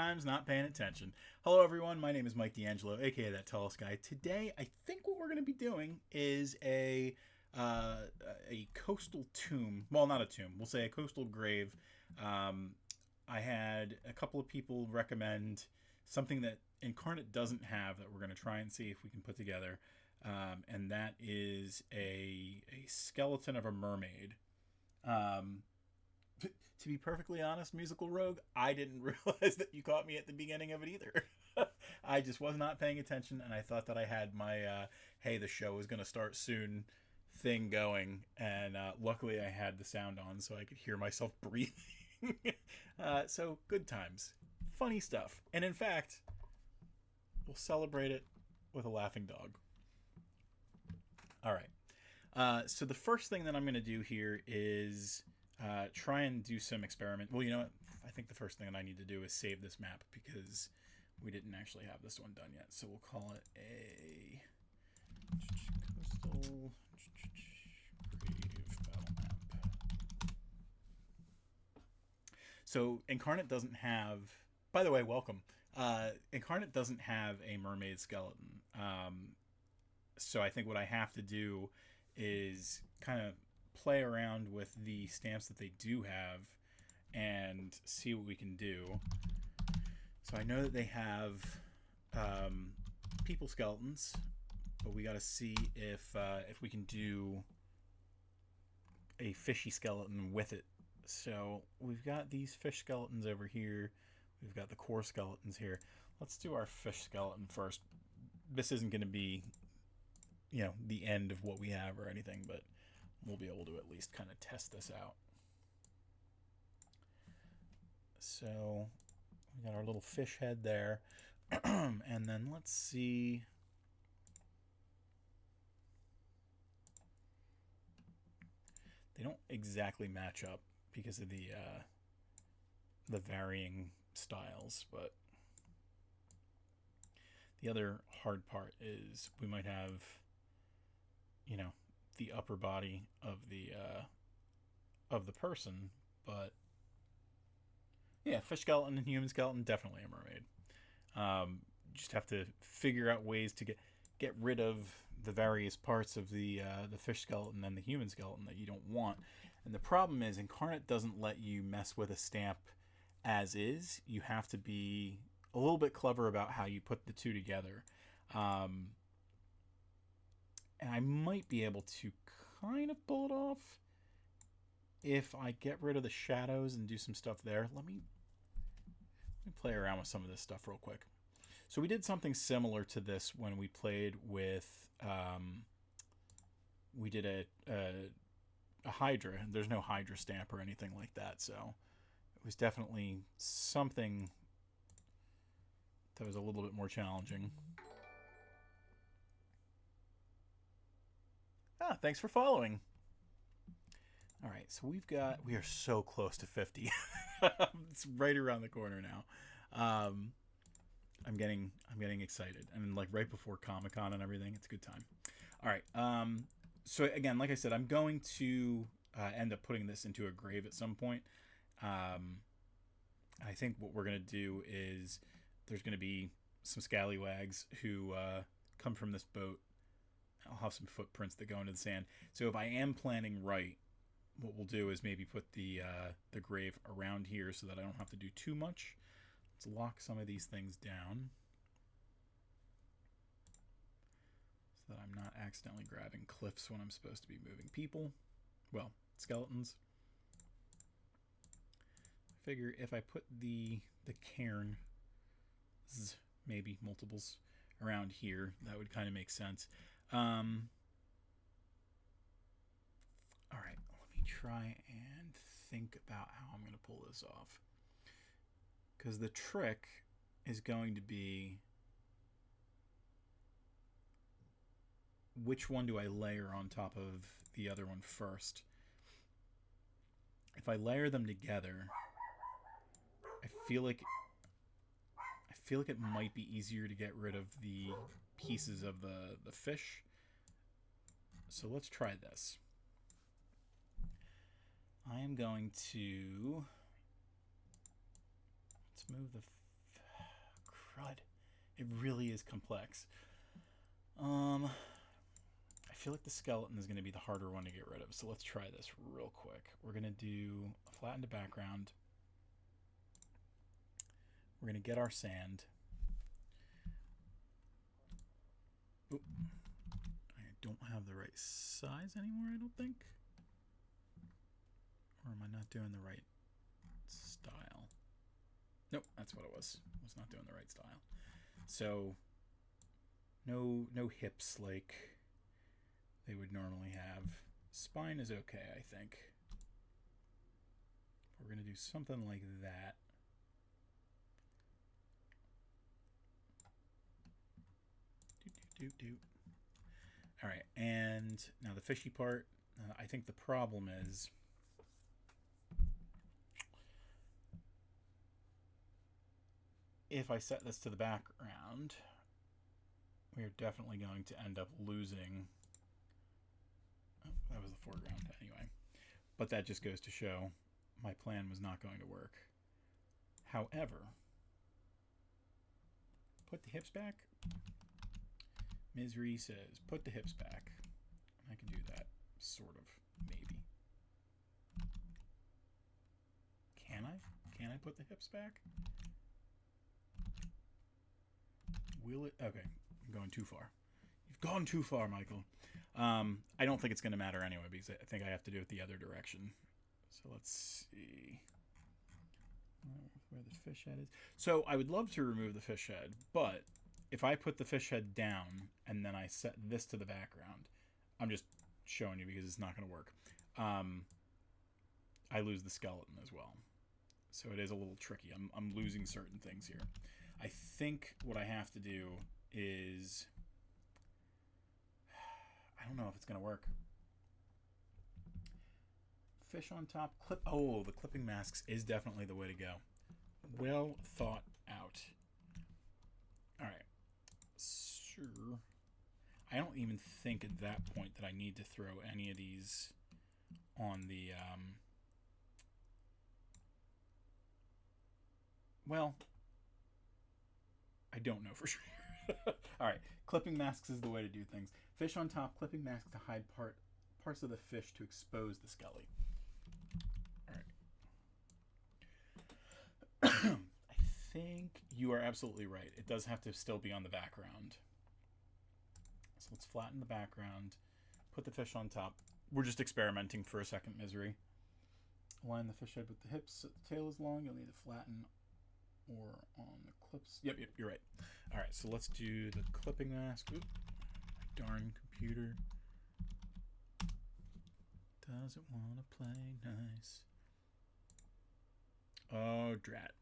times not paying attention. Hello everyone, my name is Mike D'Angelo, aka That Tellest Guy. Today, I think what we're going to be doing is a coastal tomb. Well, not a tomb. We'll say a coastal grave. I had a couple of people recommend something that Inkarnate doesn't have that we're going to try and see if we can put together. And that is a skeleton of a mermaid. To be perfectly honest, Musical Rogue, I didn't realize that you caught me at the beginning of it either. I just was not paying attention, and I thought that I had my, hey, the show is going to start soon thing going, and luckily I had the sound on so I could hear myself breathing. So, good times. Funny stuff. And in fact, we'll celebrate it with a laughing dog. All right. So the first thing that I'm going to do here is try and do some experiment. Well, you know what? I think the first thing that I need to do is save this map because we didn't actually have this one done yet. So we'll call it a coastal grave battle map. So Inkarnate doesn't have. By the way, welcome. Inkarnate doesn't have a mermaid skeleton. So I think what I have to do is kind of play around with the stamps that they do have and see what we can do. So I know that they have people skeletons, but we got to see if we can do a fishy skeleton with it. So we've got these fish skeletons over here. We've got the core skeletons here. Let's do our fish skeleton first. This isn't going to be, you know, the end of what we have or anything, but we'll be able to at least kind of test this out. So we got our little fish head there. And then let's see. They don't exactly match up because of the varying styles, but the other hard part is we might have, you know, the upper body of the person, but yeah, fish skeleton and human skeleton, definitely a mermaid. Just have to figure out ways to get rid of the various parts of the fish skeleton and the human skeleton that you don't want. And the problem is Inkarnate doesn't let you mess with a stamp as is. You have to be a little bit clever about how you put the two together. And I might be able to kind of pull it off if I get rid of the shadows and do some stuff there. Let me play around with some of this stuff real quick. So we did something similar to this when we played with, we did a Hydra. There's no Hydra stamp or anything like that, so it was definitely something that was a little bit more challenging. Thanks for following. All right, so we are so close to 50. It's right around the corner now. I'm getting excited. And like right before Comic-Con and everything, it's a good time. All right. So again, like I said, I'm going to end up putting this into a grave at some point. I think what we're going to do is there's going to be some scallywags who come from this boat. I'll have some footprints that go into the sand. So if I am planning right, what we'll do is maybe put the grave around here so that I don't have to do too much. Let's lock some of these things down so that I'm not accidentally grabbing cliffs when I'm supposed to be moving people. Well, skeletons. I figure if I put the cairn, maybe multiples, around here, that would kind of make sense. All right, let me try and think about how I'm going to pull this off. Because the trick is going to be which one do I layer on top of the other one first. If I layer them together, I feel like it might be easier to get rid of the pieces of the fish. So let's try this. I am going to, let's move the crud. It really is complex. I feel like the skeleton is going to be the harder one to get rid of. So let's try this real quick. We're going to do a flattened background. We're going to get our sand. Oop. I don't have the right size anymore, I don't think. Or am I not doing the right style? Nope, that's what it was. I was not doing the right style. So no hips like they would normally have. Spine is okay, I think. We're going to do something like that. All right, and now the fishy part. I think the problem is if I set this to the background, we are definitely going to end up losing. Oh, that was the foreground anyway. But that just goes to show my plan was not going to work. However, put the hips back. Misery says, put the hips back. I can do that, sort of, maybe. Can I? Can I put the hips back? Will it? Okay, I'm going too far. You've gone too far, Michael. I don't think it's going to matter anyway, because I think I have to do it the other direction. So let's see where the fish head is. So I would love to remove the fish head, but if I put the fish head down and then I set this to the background, I'm just showing you because it's not going to work. I lose the skeleton as well. So it is a little tricky. I'm losing certain things here. I think what I have to do is, I don't know if it's going to work. Fish on top, clip. Oh, the clipping masks is definitely the way to go. Well thought out. All right. Sure. I don't even think at that point that I need to throw any of these on the, well, I don't know for sure. All right, clipping masks is the way to do things. Fish on top, clipping masks to hide parts of the fish to expose the skelly. All right. I think you are absolutely right. It does have to still be on the background. So let's flatten the background, put the fish on top. We're just experimenting for a second, Misery. Align the fish head with the hips so the tail is long. You'll need to flatten or on the clips. Yep, you're right. All right, so let's do the clipping mask. Oop, my darn computer doesn't want to play nice. Oh, drat.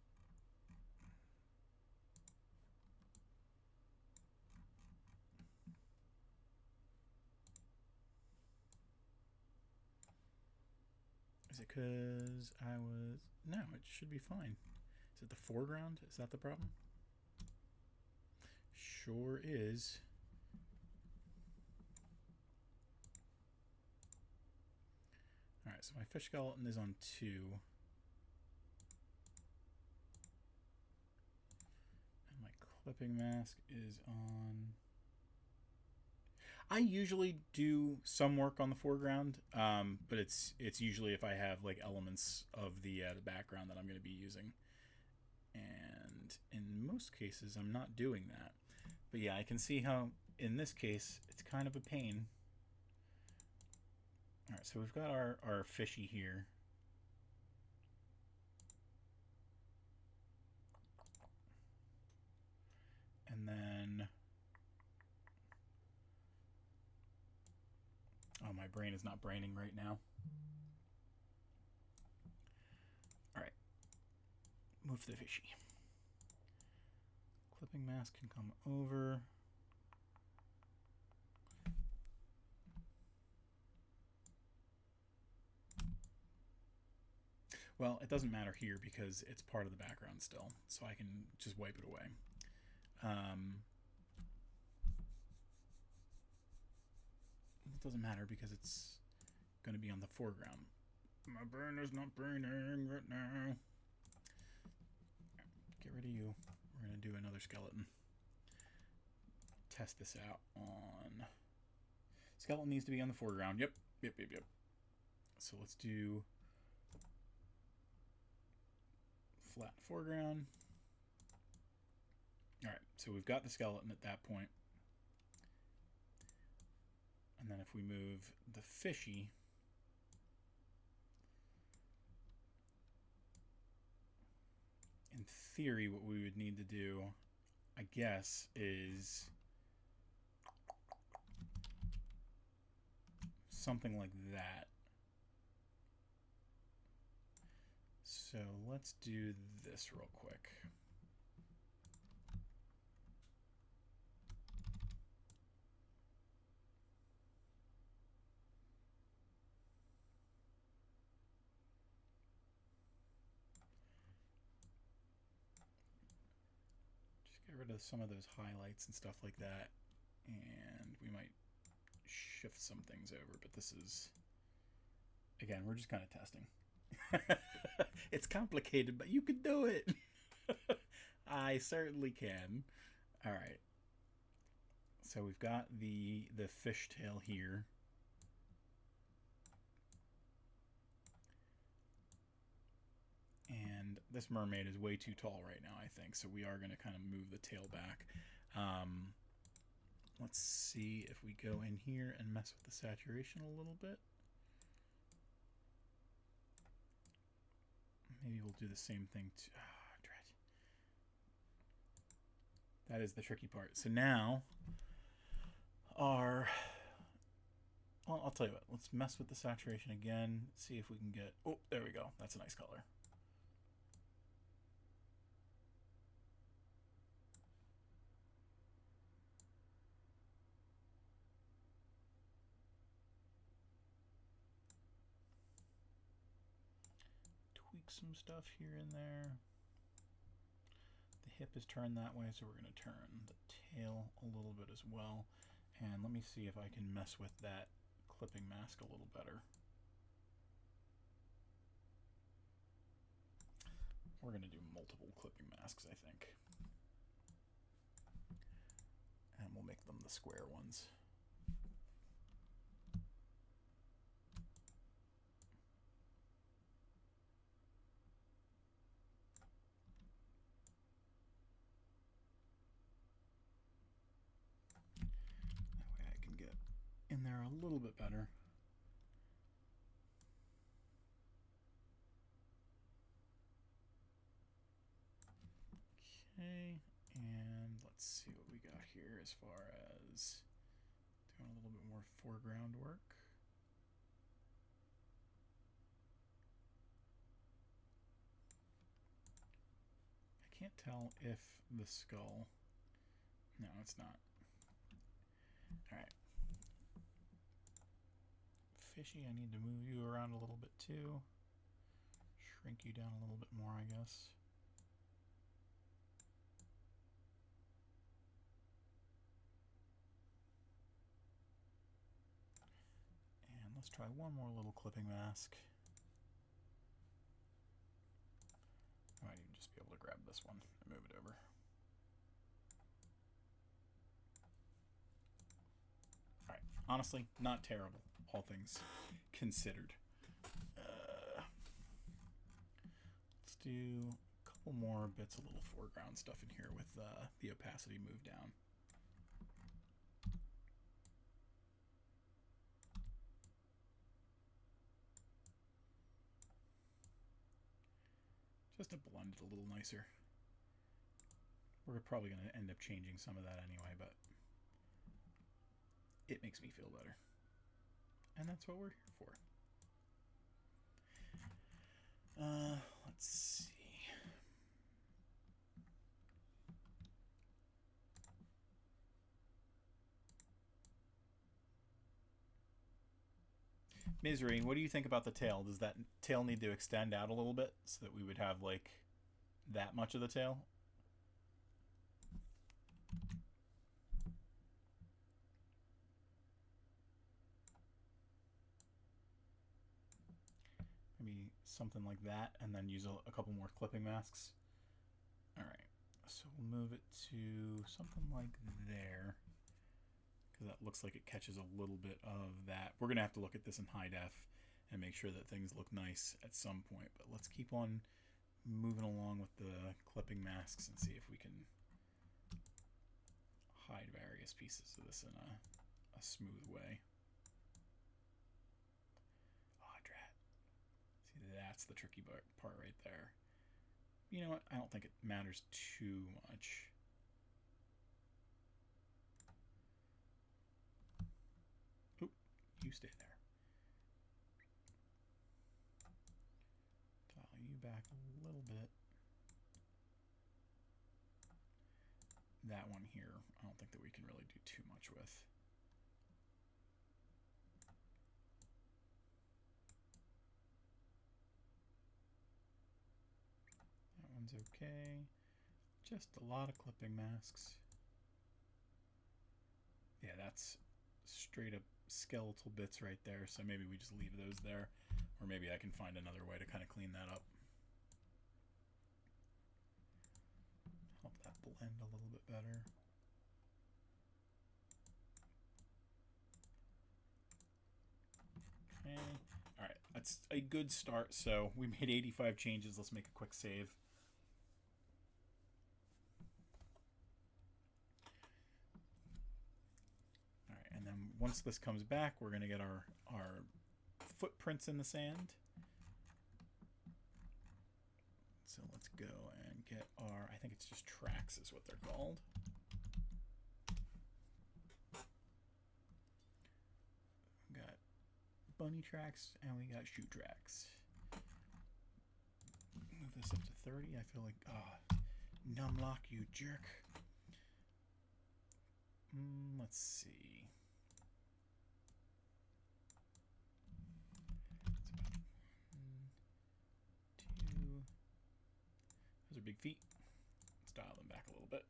Is it because I was... No, it should be fine. Is it the foreground? Is that the problem? Sure is. Alright, so my fish skeleton is on 2. And my clipping mask is on... I usually do some work on the foreground, but it's usually if I have like elements of the background that I'm going to be using. And in most cases, I'm not doing that. But yeah, I can see how in this case, it's kind of a pain. All right, so we've got our fishy here. And then... Oh, my brain is not braining right now. All right. Move the fishy. Clipping mask can come over. Well, it doesn't matter here because it's part of the background still, so I can just wipe it away. It doesn't matter because it's going to be on the foreground. My brain is not braining right now. Get rid of you. We're going to do another skeleton. Test this out on... Skeleton needs to be on the foreground. Yep. So let's do flat foreground. All right, so we've got the skeleton at that point. And then if we move the fishy, in theory, what we would need to do, I guess, is something like that. So let's do this real quick. Get rid of some of those highlights and stuff like that, and we might shift some things over, but this is, again, we're just kind of testing. It's complicated, but you can do it. I certainly can. All right, so we've got the fishtail here. And this mermaid is way too tall right now, I think, so we are going to kind of move the tail back. Let's see if we go in here and mess with the saturation a little bit. Maybe we'll do the same thing to... that is the tricky part. So now our... Well, I'll tell you what. Let's mess with the saturation again. See if we can get... Oh, there we go. That's a nice color. Some stuff here and there. The hip is turned that way, so we're going to turn the tail a little bit as well. And let me see if I can mess with that clipping mask a little better. We're going to do multiple clipping masks, I think. And we'll make them the square ones. In there a little bit better. Okay, and let's see what we got here as far as doing a little bit more foreground work. I can't tell if the skull... No, it's not. All right. Fishy, I need to move you around a little bit too. Shrink you down a little bit more, I guess. And let's try one more little clipping mask. I might even just be able to grab this one and move it over. Alright, honestly, not terrible. All things considered. Let's do a couple more bits of little foreground stuff in here with the opacity moved down. Just to blend it a little nicer. We're probably going to end up changing some of that anyway, but it makes me feel better. And that's what we're here for. Let's see. Misery, what do you think about the tail? Does that tail need to extend out a little bit so that we would have like that much of the tail? Maybe something like that, and then use a couple more clipping masks. All right, so we'll move it to something like there, because that looks like it catches a little bit of that. We're gonna have to look at this in high def and make sure that things look nice at some point, but let's keep on moving along with the clipping masks and see if we can hide various pieces of this in a smooth way. Oh, drat. See, that's the tricky part right there. You know what? I don't think it matters too much. Oop, you stay there. Dial you back a little bit. That one here, I don't think that we can really do too much with. That one's okay. Just a lot of clipping masks. Yeah, that's straight up skeletal bits right there, so maybe we just leave those there, or maybe I can find another way to kind of clean that up. Help that blend a little bit better. Okay, all right, that's a good start. So we made 85 changes. Let's make a quick save. All right, and then once this comes back, we're gonna get our footprints in the sand. So let's go and get our, I think it's just tracks is what they're called. We got bunny tracks and we got shoe tracks. Move this up to 30. I feel like, numlock, you jerk. Let's see. Those are big feet. Let's dial them back a little bit.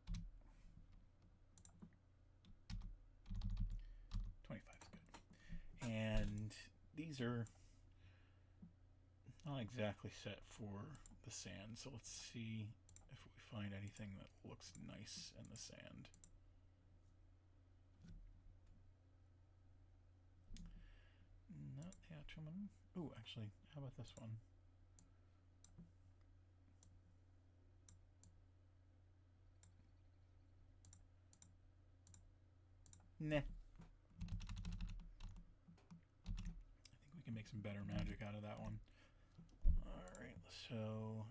25 is good. And these are not exactly set for the sand, so let's see if we find anything that looks nice in the sand. Not the actual one. Ooh, actually, how about this one? Nah. I think we can make some better magic out of that one. Alright, so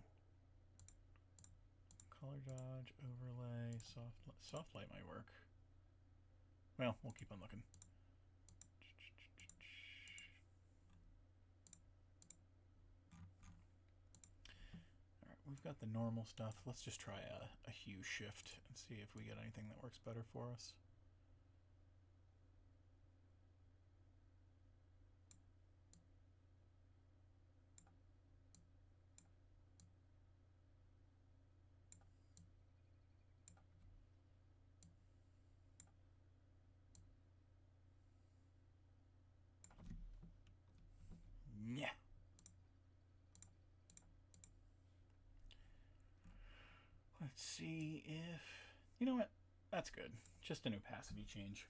color dodge, overlay, soft light might work. Well, we'll keep on looking. Alright, we've got the normal stuff. Let's just try a hue shift and see if we get anything that works better for us. Yeah. Let's see if... You know what? That's good. Just an opacity change.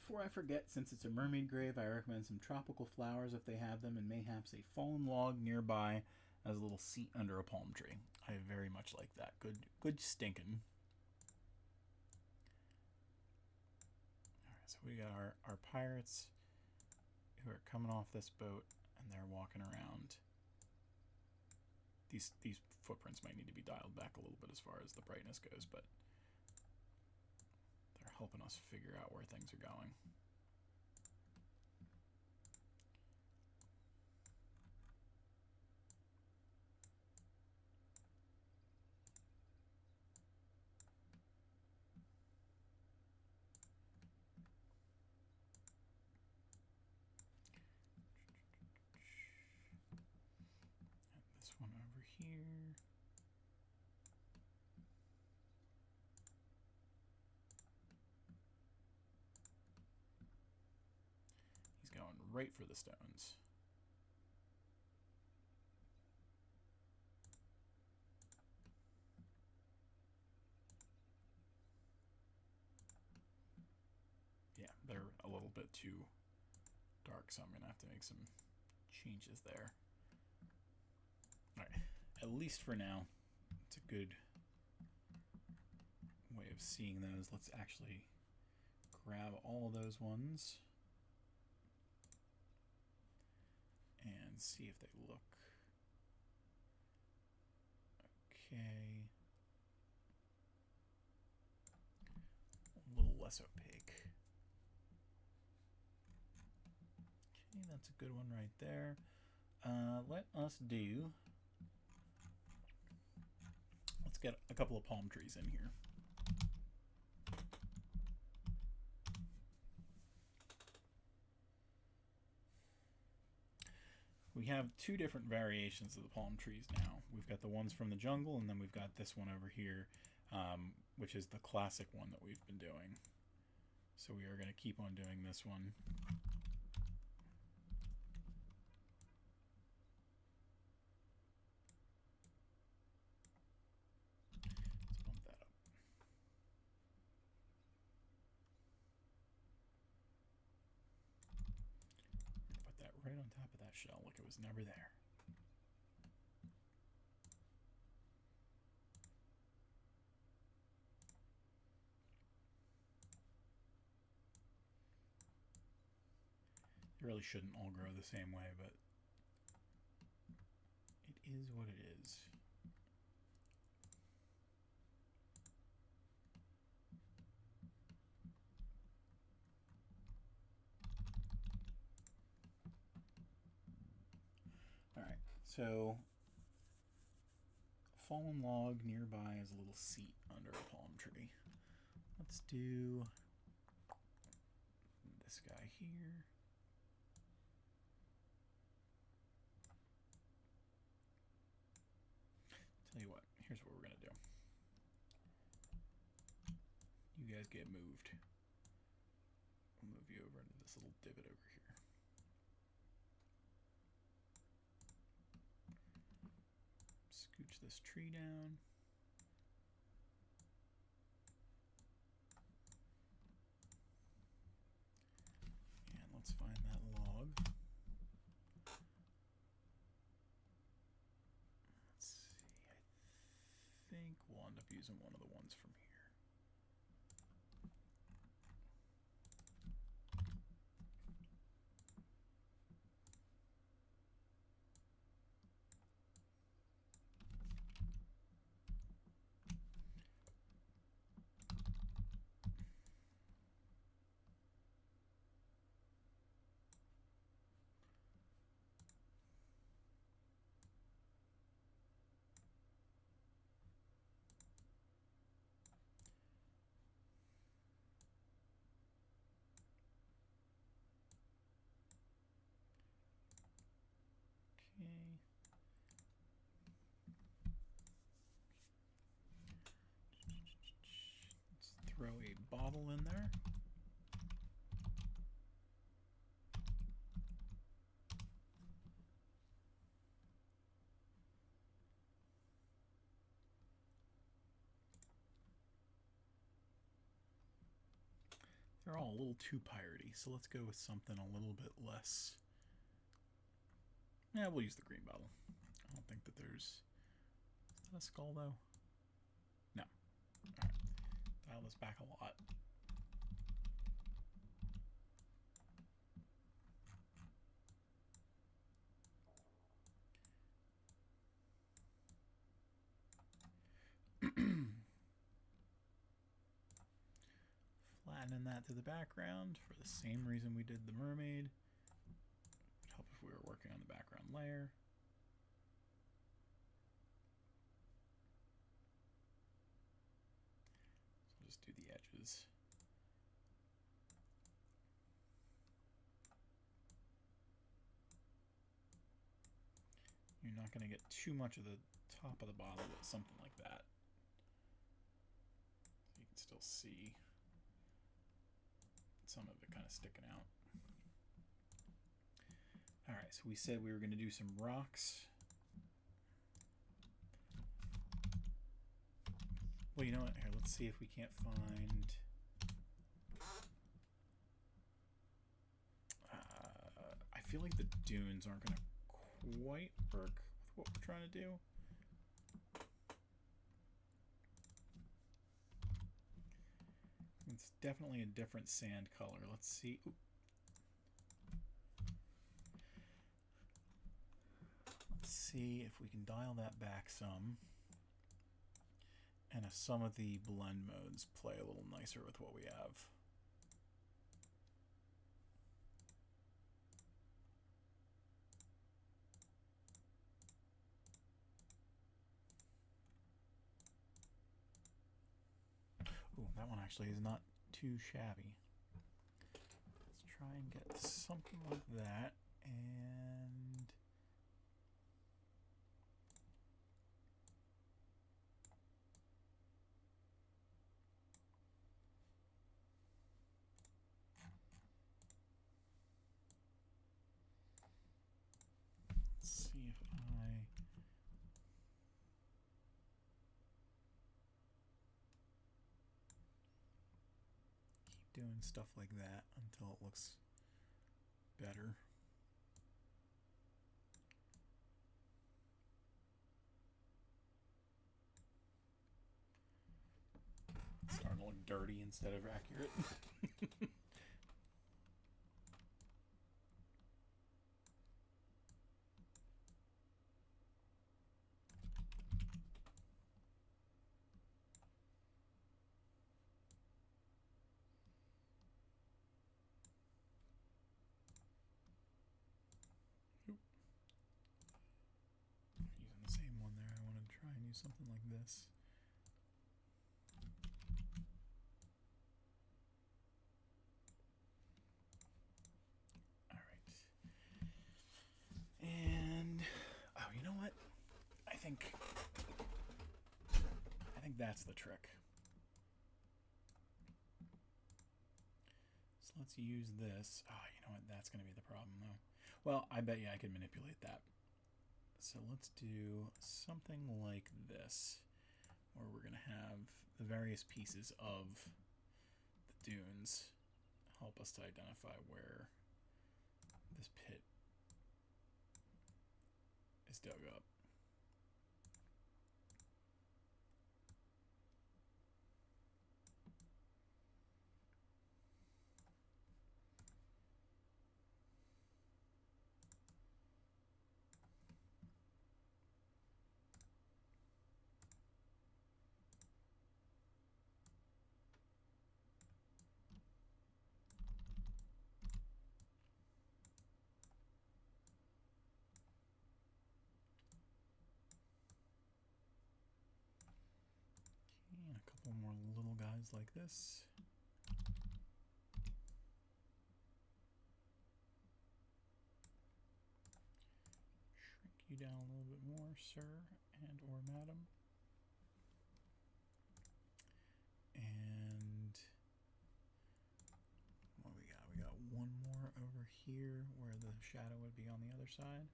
Before I forget, since it's a mermaid grave, I recommend some tropical flowers if they have them, and mayhaps a fallen log nearby as a little seat under a palm tree. I very much like that. Good stinking. Alright, so we got our pirates who are coming off this boat, and they're walking around. These footprints might need to be dialed back a little bit as far as the brightness goes, but they're helping us figure out where things are going. This one over here. He's going right for the stones. bit too dark, so I'm going to have to make some changes there. All right, at least for now, it's a good way of seeing those. Let's actually grab all of those ones and see if they look okay. A little less opaque. Okay, that's a good one right there. Let us do, let's get a couple of palm trees in here. We have two different variations of the palm trees now. We've got the ones from the jungle, and then we've got this one over here, which is the classic one that we've been doing. So we are going to keep on doing this one. Let's bump that up. Put that right on top of that shell like it was never there. It really shouldn't all grow the same way, but it is what it is. All right, so a fallen log nearby is a little seat under a palm tree. Let's do this guy here. Tell you what, here's what we're gonna do. You guys get moved. I'll move you over into this little divot over here. Scooch this tree down. And let's find that log. Let's see, I think we'll end up using one of the ones from here. Okay. Let's throw a bottle in there. They're all a little too piratey, so let's go with something a little bit less. Yeah, we'll use the green bottle. I don't think that there's... Is that a skull, though? No. Alright. Dial this back a lot. Flattening that to the background for the same reason we did the mermaid. Would help if we were working on the background layer. So I'll just do the edges. You're not going to get too much of the top of the bottle with something like that. So you can still see some of it kind of sticking out. All right, so we said we were going to do some rocks. Well, you know what? Here, let's see if we can't find... feel like the dunes aren't going to quite work with what we're trying to do. It's definitely a different sand color. Let's see. Ooh. Let's see if we can dial that back some. And if some of the blend modes play a little nicer with what we have. Ooh, that one actually is not too shabby. Let's try and get something like that. And let's see if I keep doing stuff like that until it looks better. It's starting to look dirty instead of accurate. Using the same one there. I want to try and use something like this. And oh, you know what? I think that's the trick. So let's use this. Oh, you know what? That's going to be the problem though. Well, I bet you I can manipulate that. So let's do something like this, where we're going to have the various pieces of the dunes help us to identify where this pit is dug up. And a couple more little guys like this. Shrink you down a little bit more, sir and or madam. And what we got? We got one more over here where the shadow would be on the other side.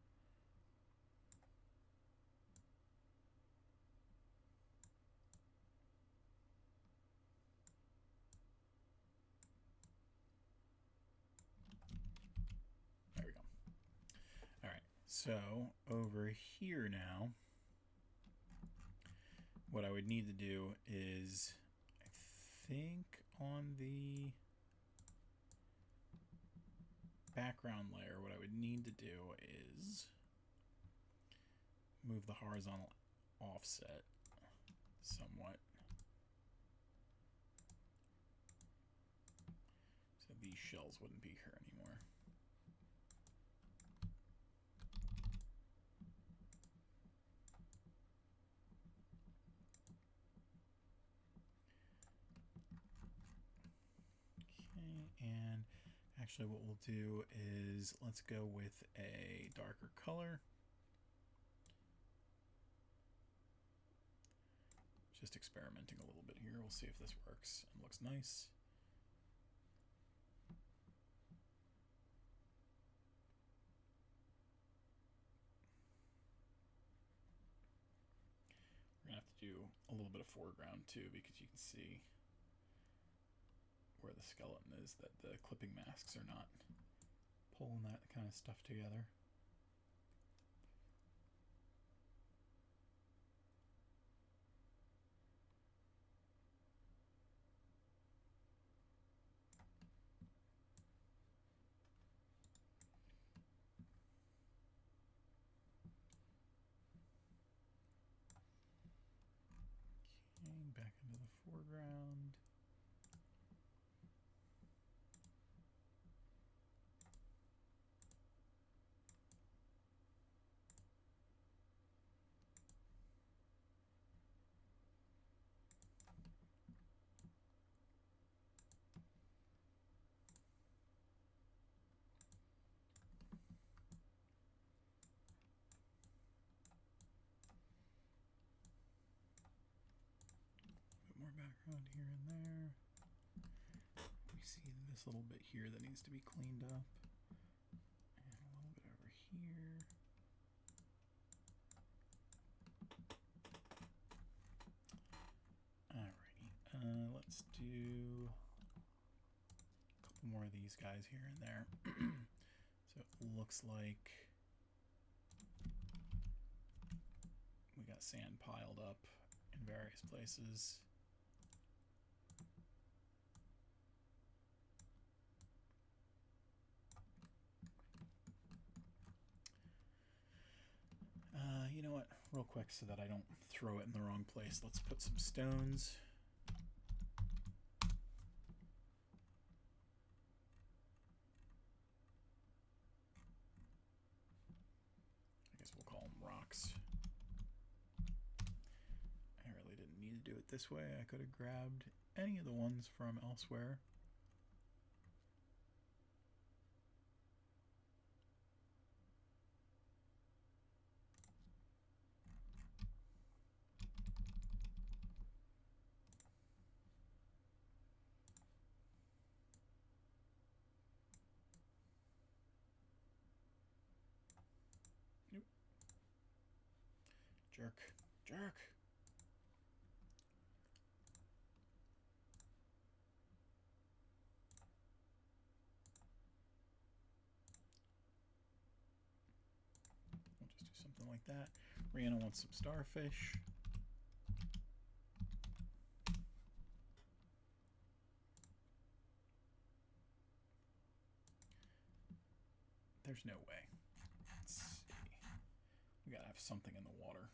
There we go. All right, so over here now, what I would need to do is, I think on the background layer, what I would need to do is move the horizontal offset somewhat. So these shells wouldn't be here anymore. Okay, and actually what we'll do is let's go with a darker color. Just experimenting a little bit here. We'll see if this works and looks nice. We're gonna have to do a little bit of foreground too, because you can see where the skeleton is that the clipping masks are not pulling that kind of stuff together. Back into the foreground. More background here and there. We see this little bit here that needs to be cleaned up. And a little bit over here. Alrighty. Let's do a couple more of these guys here and there. So it looks like we got sand piled up in various places. You know what? Real quick, so that I don't throw it in the wrong place, let's put some stones. I guess we'll call them rocks. I really didn't need to do it this way. I could have grabbed any of the ones from elsewhere. Jerk. Jerk. We'll just do something like that. Rihanna wants some starfish. There's no way. Let's see. We gotta have something in the water.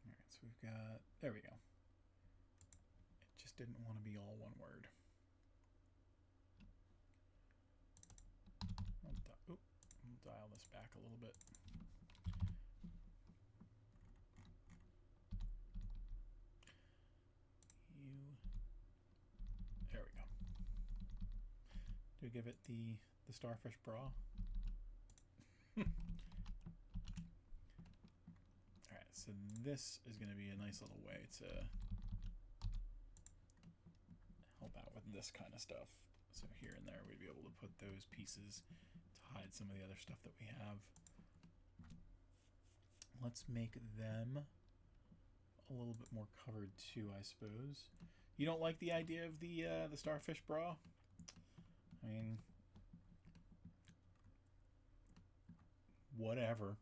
Alright, so we've got, there we go. It just didn't want to be all one word. I'll dial this back a little bit. There we go. Do we give it the starfish bra? Alright, so this is going to be a nice little way to help out with this kind of stuff. So here and there we'd be able to put those pieces to hide some of the other stuff that we have. Let's make them a little bit more covered too, I suppose. You don't like the idea of the starfish bra? I mean, whatever.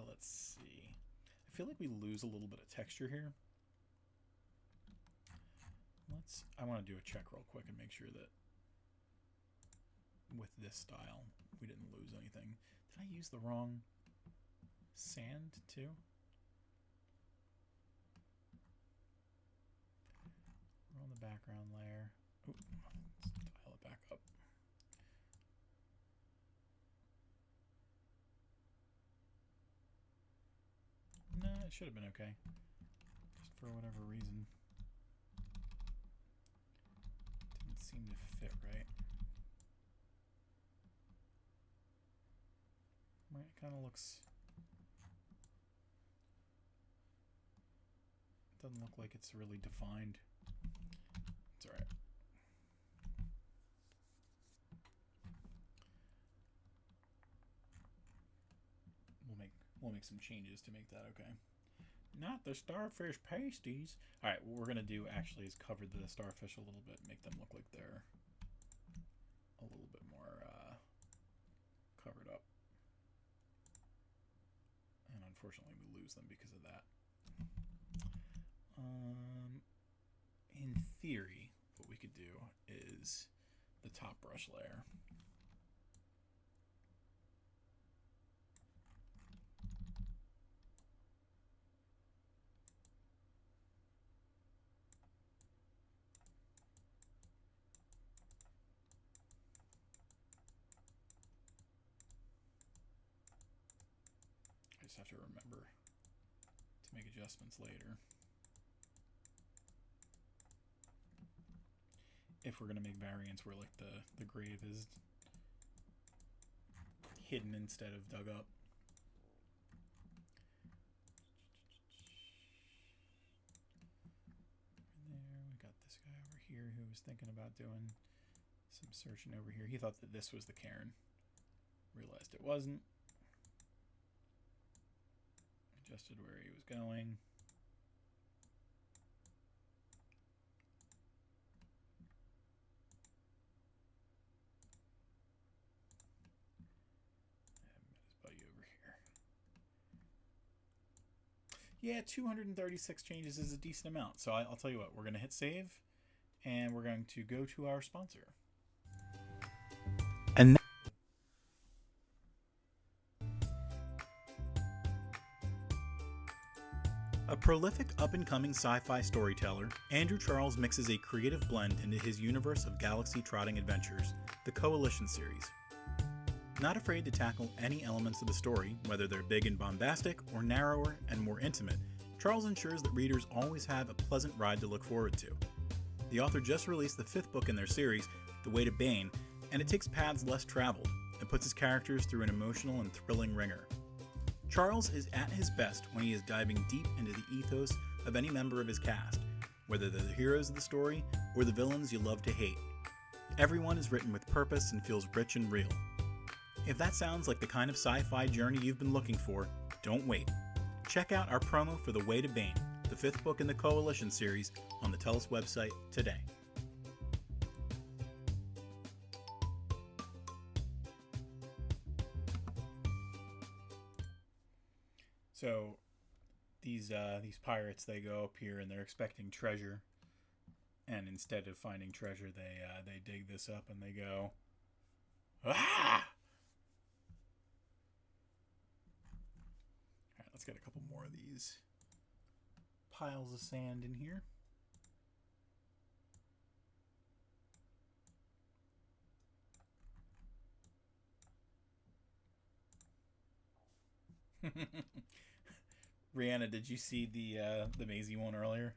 Let's see. I feel like we lose a little bit of texture here. I want to do a check real quick and make sure that with this style we didn't lose anything. Did I use the wrong sand too? We're on the background layer. Ooh, let's dial it back up. Nah, it should have been okay. Just for whatever reason. Didn't seem to fit right. Right, it kind of looks... Doesn't look like it's really defined. It's alright. We'll make some changes to make that okay. Not the starfish pasties. All right, what we're gonna do actually is cover the starfish a little bit, make them look like they're a little bit more covered up. And unfortunately, we lose them because of that. In theory, what we could do is the top brush layer. I just have to remember to make adjustments later. If we're going to make variants where like the grave is hidden instead of dug up. There, we got this guy over here who was thinking about doing some searching over here. He thought that this was the cairn. Realized it wasn't. Adjusted where he was going. Yeah, 236 changes is a decent amount. So I'll tell you what, we're going to hit save and we're going to go to our sponsor. And a prolific up-and-coming sci-fi storyteller, Andrew Charles mixes a creative blend into his universe of galaxy-trotting adventures, the Coalition series. Not afraid to tackle any elements of the story, whether they're big and bombastic or narrower and more intimate, Charles ensures that readers always have a pleasant ride to look forward to. The author just released the 5th book in their series, The Way to Bane, and it takes paths less traveled and puts his characters through an emotional and thrilling wringer. Charles is at his best when he is diving deep into the ethos of any member of his cast, whether they're the heroes of the story or the villains you love to hate. Everyone is written with purpose and feels rich and real. If that sounds like the kind of sci-fi journey you've been looking for, don't wait. Check out our promo for The Way to Bane, the 5th book in the Coalition series, on the Tellest website today. So these pirates, they go up here and they're expecting treasure, and instead of finding treasure, they dig this up and they go, ah! All right, let's get a couple more of these piles of sand in here. Rihanna, did you see the Maisie one earlier?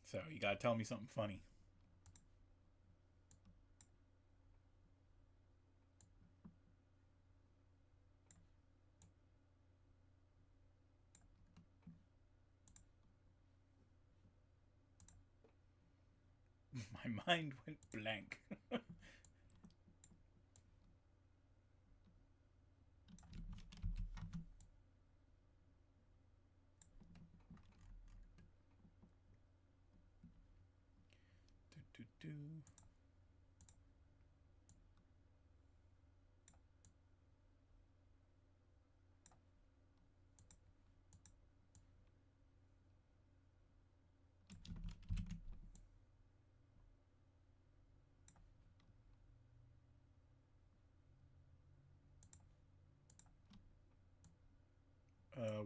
So you gotta tell me something funny. My mind went blank. do.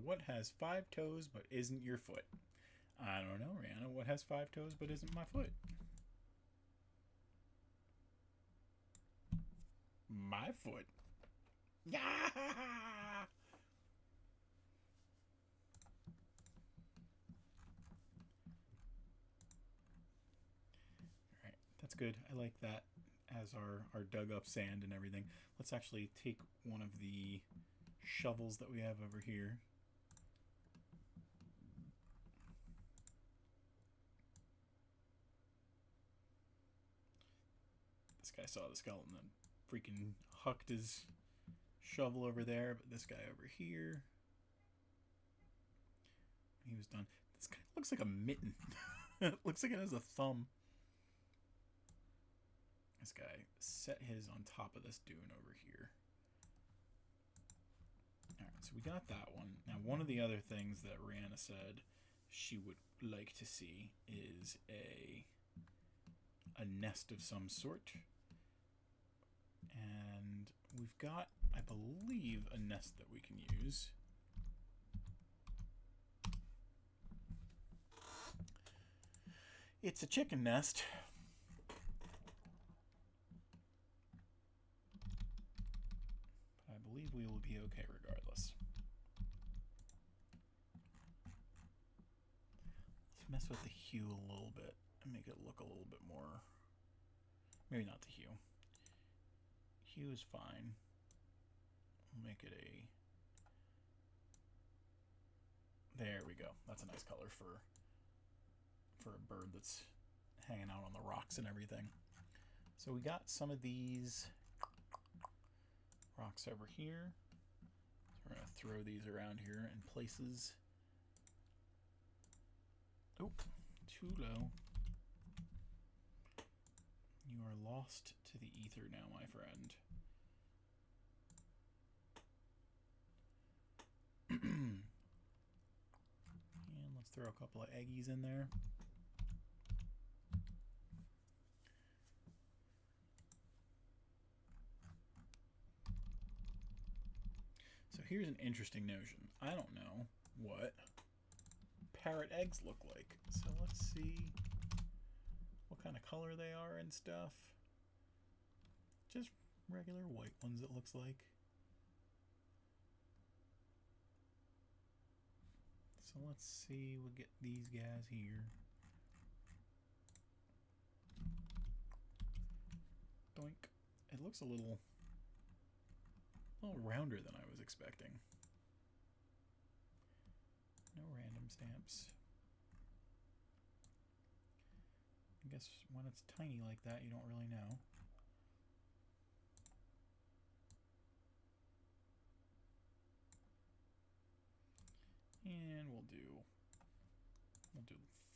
What has 5 toes but isn't your foot? I don't know, Rihanna. What has 5 toes but isn't my foot? My foot. Yeah. Alright, that's good. I like that as our dug up sand and everything. Let's actually take one of the shovels that we have over here. guy saw the skeleton and freaking hucked his shovel over there, but this guy over here, he was done. This kind of looks like a mitten. It looks like it has a thumb. This guy set his on top of this dune over here. Alright, so we got that one. Now, one of the other things that Rihanna said she would like to see is a nest of some sort. And we've got, I believe, a nest that we can use. It's a chicken nest. But I believe we will be okay regardless. Let's mess with the hue a little bit and make it look a little bit more... Maybe not the hue. Hue is fine. We'll make it a... There we go. That's a nice color for a bird that's hanging out on the rocks and everything. So we got some of these rocks over here. So we're going to throw these around here in places. Oh, too low. You are lost to the ether now, my friend. And let's throw a couple of eggies in there. So here's an interesting notion. I don't know what parrot eggs look like. So let's see what kind of color they are and stuff. Just regular white ones, it looks like. So let's see, we'll get these guys here. Doink. It looks a little rounder than I was expecting. No random stamps. I guess when it's tiny like that, you don't really know. And we'll do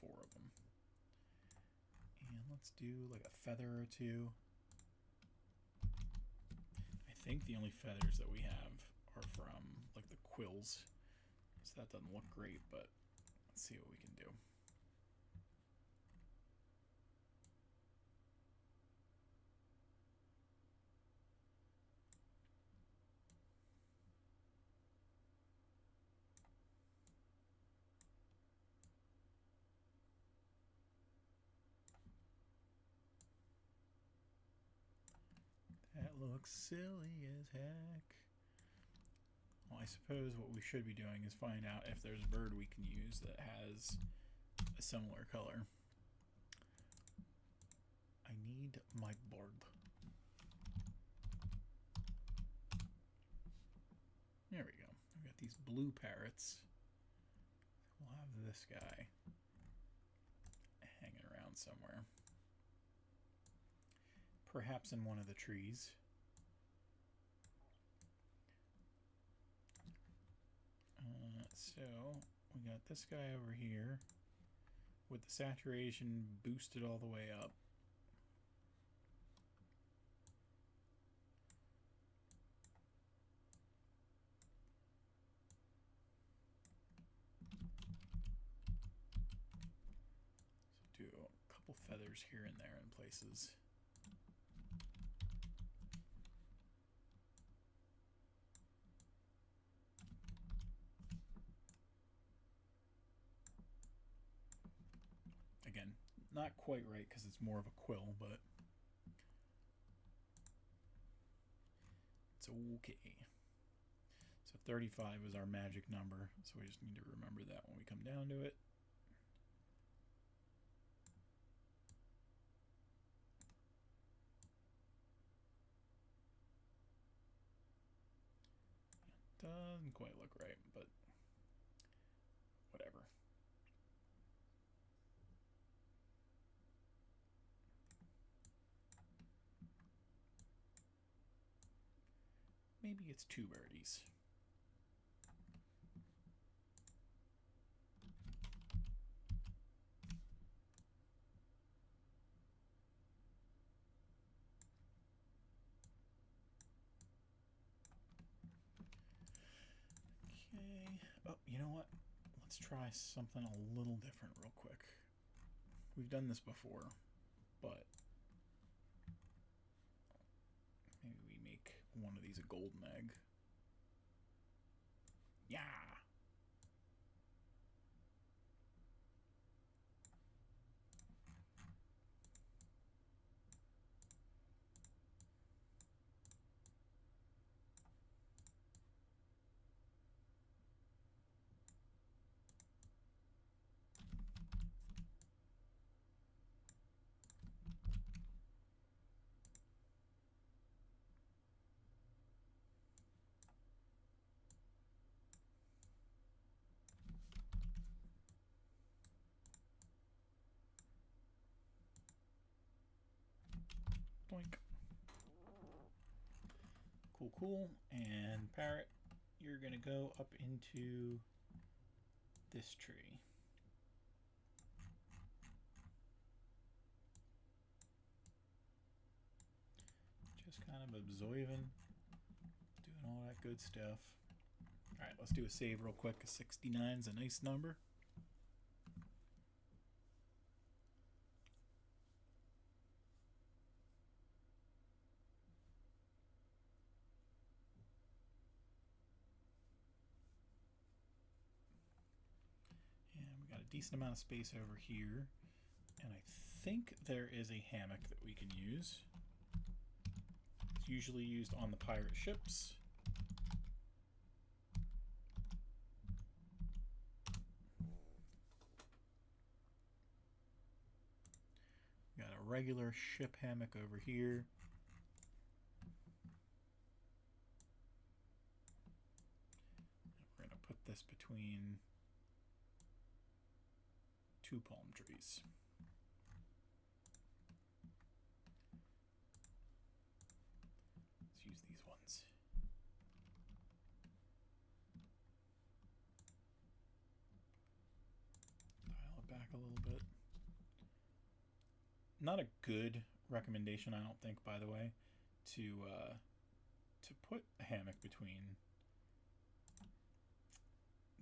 4 of them. And let's do like a feather or 2. I think the only feathers that we have are from like the quills. So that doesn't look great, but let's see what we can do. That looks silly as heck. Well, I suppose what we should be doing is find out if there's a bird we can use that has a similar color. I need my bird. There we go. I've got these blue parrots. We'll have this guy hanging around somewhere. Perhaps in one of the trees. So we got this guy over here with the saturation boosted all the way up. So do a couple feathers here and there in places. Again, not quite right because it's more of a quill, but it's okay. So 35 is our magic number, so we just need to remember that when we come down to it. Doesn't quite look right, but whatever. maybe it's 2 birdies. Okay. Oh, you know what? Let's try something a little different real quick. We've done this before, but maybe we make one of these a golden egg. Yeah. Boink. Cool, cool. And Parrot, you're gonna go up into this tree. Just kind of observing, doing all that good stuff. Alright, let's do a save real quick. 69 is a nice number. Decent amount of space over here, and I think there is a hammock that we can use. It's usually used on the pirate ships. Got a regular ship hammock over here. We're going to put this between 2 palm trees. Let's use these ones. Dial it back a little bit. Not a good recommendation, I don't think, by the way, to put a hammock between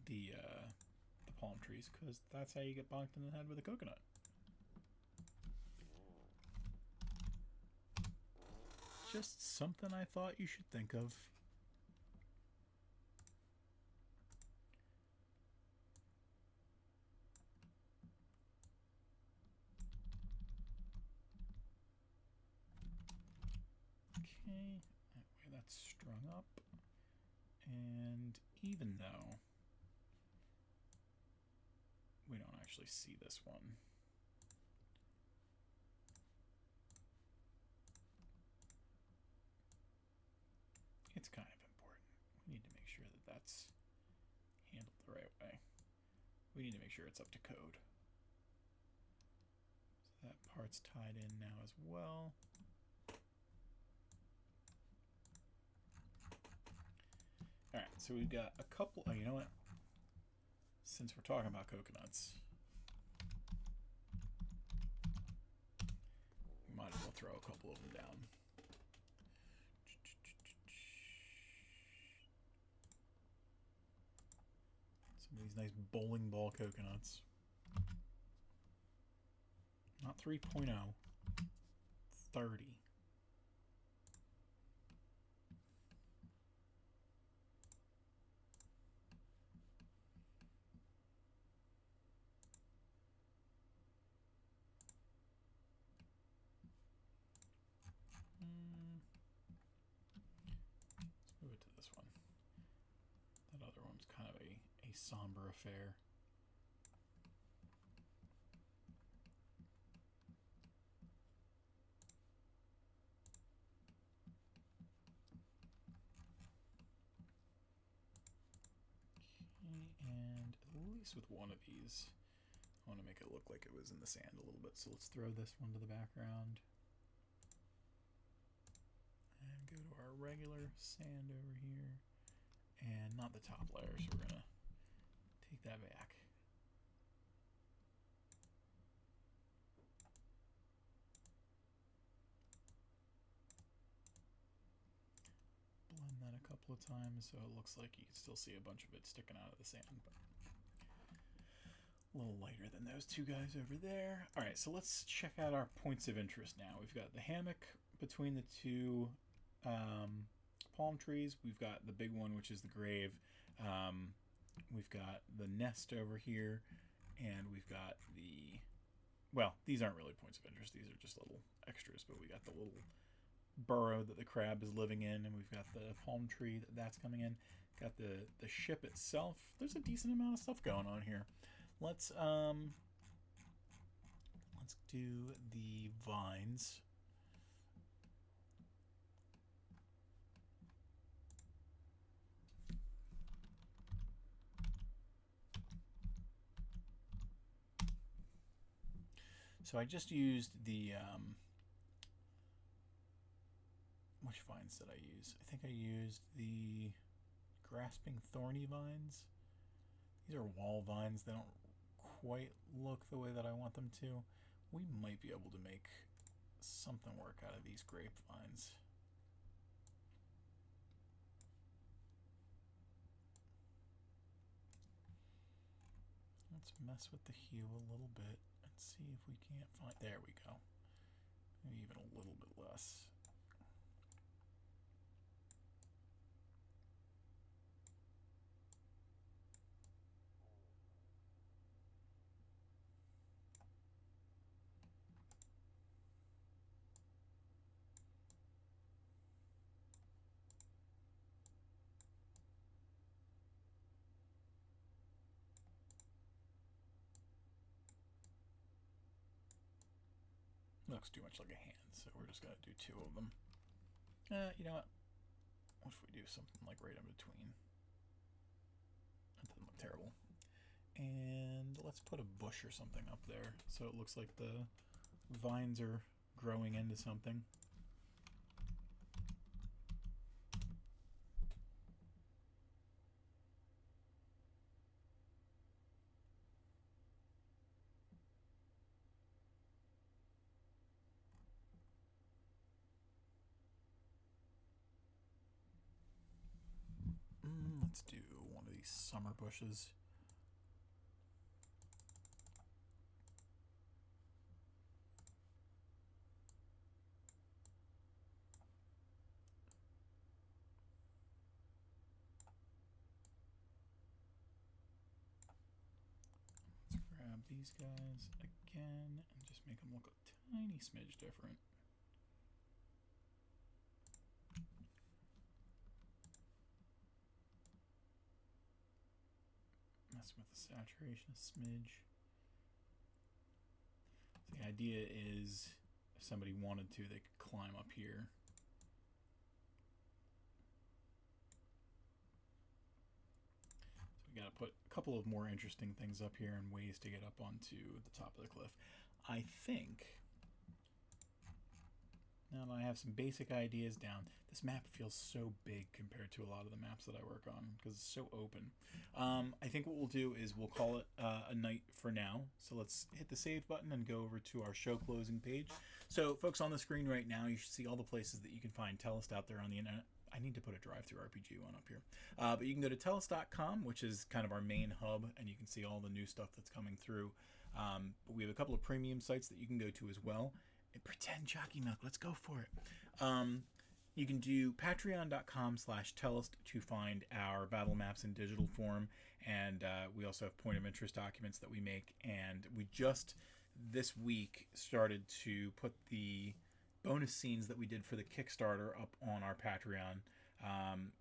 the palm trees, because that's how you get bonked in the head with a coconut. Just something I thought you should think of. Okay, that way that's strung up. And even though we don't actually see this one, it's kind of important. We need to make sure that that's handled the right way. We need to make sure it's up to code. So that part's tied in now as well. Alright, so we've got a couple, oh, you know what? Since we're talking about coconuts, we might as well throw a couple of them down. Some of these nice bowling ball coconuts. Not 3.0, 30. Let's move it to this one. That other one's kind of a somber affair. Okay, and at least with one of these, I want to make it look like it was in the sand a little bit. So let's throw this one to the background. And go to our regular sand over here, and not the top layer, so we're gonna take that back. Blend that a couple of times so it looks like you can still see a bunch of it sticking out of the sand, but a little lighter than those two guys over there. All right, so let's check out our points of interest now. We've got the hammock between the two palm trees. We've got the big one, which is the grave. We've got the nest over here, and we've got the, well, these aren't really points of interest. These are just little extras, but we got the little burrow that the crab is living in, and we've got the palm tree that's coming in. Got the ship itself. There's a decent amount of stuff going on here. Let's do the vines. So I just used the which vines did I use? I think I used the grasping thorny vines. These are wall vines. They don't quite look the way that I want them to. We might be able to make something work out of these grapevines. Let's mess with the hue a little bit and see if we can't find, there we go. Maybe even a little bit less. Looks too much like a hand, so we're just gonna do two of them. You know what? What if we do something like right in between? That doesn't look terrible. And let's put a bush or something up there so it looks like the vines are growing into something. Let's do one of these summer bushes. Let's grab these guys again and just make them look a tiny smidge different. Mess with the saturation a smidge. So the idea is if somebody wanted to, they could climb up here. So we got to put a couple of more interesting things up here and ways to get up onto the top of the cliff. I think, now that I have some basic ideas down, this map feels so big compared to a lot of the maps that I work on because it's so open. I think what we'll do is we'll call it a night for now. So let's hit the save button and go over to our show closing page. So folks, on the screen right now, you should see all the places that you can find Tellest out there on the internet. I need to put a DTRPG one up here. But you can go to Tellest.com, which is kind of our main hub, and you can see all the new stuff that's coming through. But we have a couple of premium sites that you can go to as well. And pretend Jockey Milk, let's go for it. You can do patreon.com/Tellest to find our battle maps in digital form, and we also have point of interest documents that we make, and we just this week started to put the bonus scenes that we did for the Kickstarter up on our Patreon,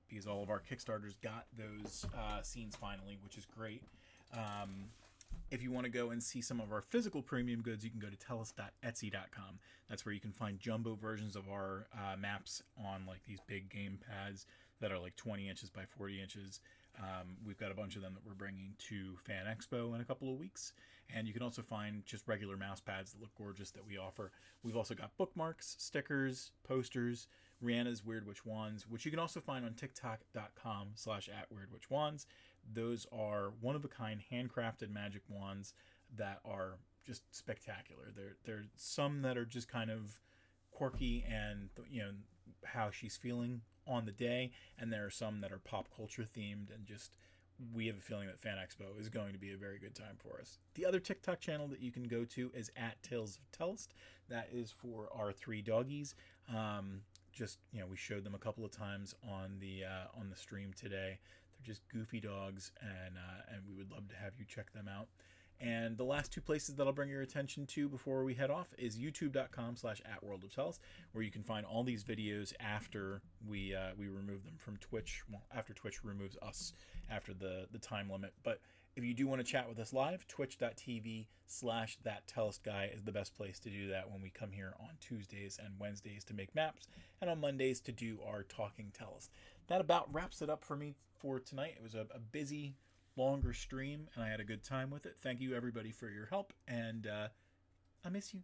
because all of our Kickstarters got those scenes finally, which is great. If you want to go and see some of our physical premium goods, you can go to tellest.etsy.com. That's where you can find jumbo versions of our maps on like these big game pads that are like 20 inches by 40 inches. We've got a bunch of them that we're bringing to Fan Expo in a couple of weeks. And you can also find just regular mouse pads that look gorgeous that we offer. We've also got bookmarks, stickers, posters. Rihanna's Weird Witch Wands, which you can also find on TikTok.com/@WeirdWitchWands. Those are one-of-a-kind handcrafted magic wands that are just spectacular. There some that are just kind of quirky and, you know, how she's feeling on the day, and there are some that are pop culture themed, and just we have a feeling that Fan Expo is going to be a very good time for us. The other TikTok channel that you can go to is @Tales of Tellest. That is for our 3 doggies. Just, you know, we showed them a couple of times on the stream today. They're just goofy dogs, and we would love to have you check them out. And the last 2 places that I'll bring your attention to before we head off is youtube.com/@WorldOfTellest, where you can find all these videos after we remove them from Twitch. Well, after Twitch removes us after the time limit. But if you do want to chat with us live, twitch.tv/ThatTellestGuy is the best place to do that when we come here on Tuesdays and Wednesdays to make maps, and on Mondays to do our Talking Tellest. That about wraps it up for me for tonight. It was a busy, longer stream, and I had a good time with it. Thank you, everybody, for your help, and I miss you.